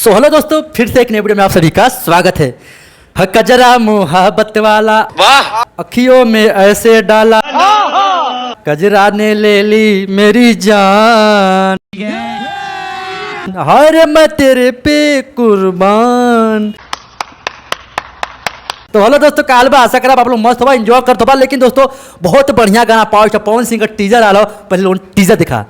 So hello दोस्तों, फिर से एक नई वीडियो में आप सभी का स्वागत है। कजरा मोहब्बत वाला वाह अखियों में ऐसे डाला, कजरा ने ले ली मेरी जान, हाय मैं तेरे पे कुर्बान। तो हेलो दोस्तों, काल बा आशा करा आप लोग मस्त होगा, एंजॉय करते होगा। लेकिन दोस्तों बहुत बढ़िया गाना पावर स्टार पवन सिंह का टीजर आ रहा, पहले लोगों ने टीजर दिखा।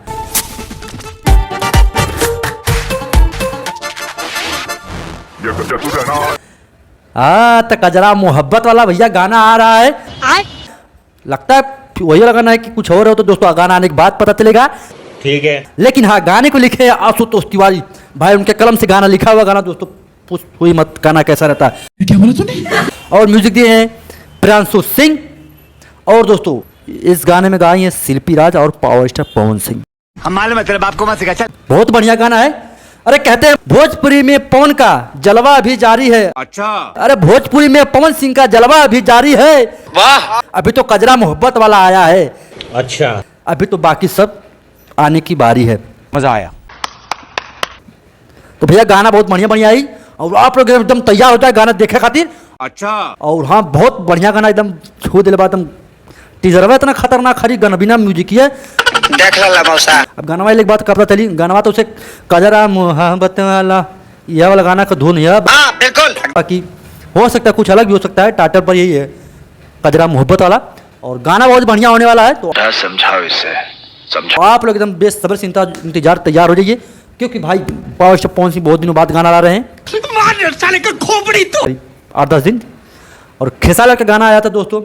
तो कजरा मोहब्बत वाला भैया गाना आ रहा है। लगता है वही लगाना है कि कुछ और है, तो दोस्तों गाना आने के बाद पता चलेगा। ठीक है, लेकिन हाँ गाने को लिखे हैं आशुतोष तिवारी भाई, उनके कलम से गाना लिखा हुआ गाना। दोस्तों पूछ हुई मत गाना कैसा रहता है, क्या बोला तूने। और म्यूजिक दिए हैं प्रियांशु सिंह, और दोस्तों इस गाने में गाई है शिल्पी राज और पावर स्टार पवन सिंह। हम मालूम है तेरे बाप को मत सिखा। बहुत बढ़िया गाना है। अरे कहते हैं भोजपुरी में पवन का जलवा अभी जारी है। अच्छा, अरे भोजपुरी में पवन सिंह का जलवा अभी जारी है। वाह, अभी तो कजरा मोहब्बत वाला आया है। अच्छा, अभी तो बाकी सब आने की बारी है। मजा आया। तो भैया गाना बहुत बढ़िया बढ़िया आई, और आप लोग एकदम तैयार होता है गाना देखे खातिर। अच्छा, और हाँ बहुत बढ़िया गाना, एकदम छू दिल बात। टीजरवा इतना खतरनाक खरी गाना, बिना म्यूजिक की है। देख ला मौसा। अब गाना वाले की बात करता चली, गाना तो उसे कजरा मोहब्बत वाला यह वाला गाना का धुन है। बिल्कुल, बाकी हो सकता है कुछ अलग भी हो सकता है, टाइटल पर यही है कजरा मोहब्बत वाला, और गाना बहुत बढ़िया होने वाला है। तो समझाओ इसे, समझाओ। आप लोग एकदम बेसब्री से इंतजार तैयार हो जाइए, क्योंकि भाई पावर स्टार पवन सिंह बहुत दिनों बाद गाना ला रहे हैं। 8-10 दिन। और खेसारी का गाना आया था दोस्तों,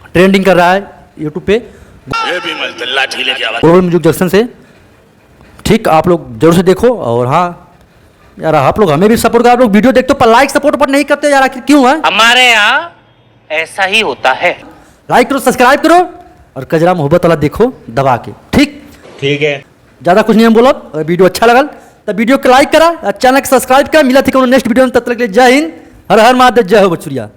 ट्रेंडिंग कर रहा है यूट्यूब पे, म्यूजिक जंक्शन से। ठीक, आप लोग जरूर से देखो। और हाँ यार, आप लोग हमें भी सपोर्ट करो। आप लोग वीडियो देखते हो पर लाइक सपोर्ट पर नहीं करते यार, आखिर क्यों है? हमारे यहाँ ऐसा ही होता है। लाइक करो, सब्सक्राइब करो, और कजरा मोहब्बत वाला देखो दबा के। ठीक है, ज्यादा कुछ नहीं हम बोलो। वीडियो अच्छा लगा तो वीडियो को लाइक करा, चैनल को सब्सक्राइब करा। मिला थी नेक्स्ट वीडियो में, तब तक के लिए जय हिंद, हर हर महादेव, जय हो बछुरिया।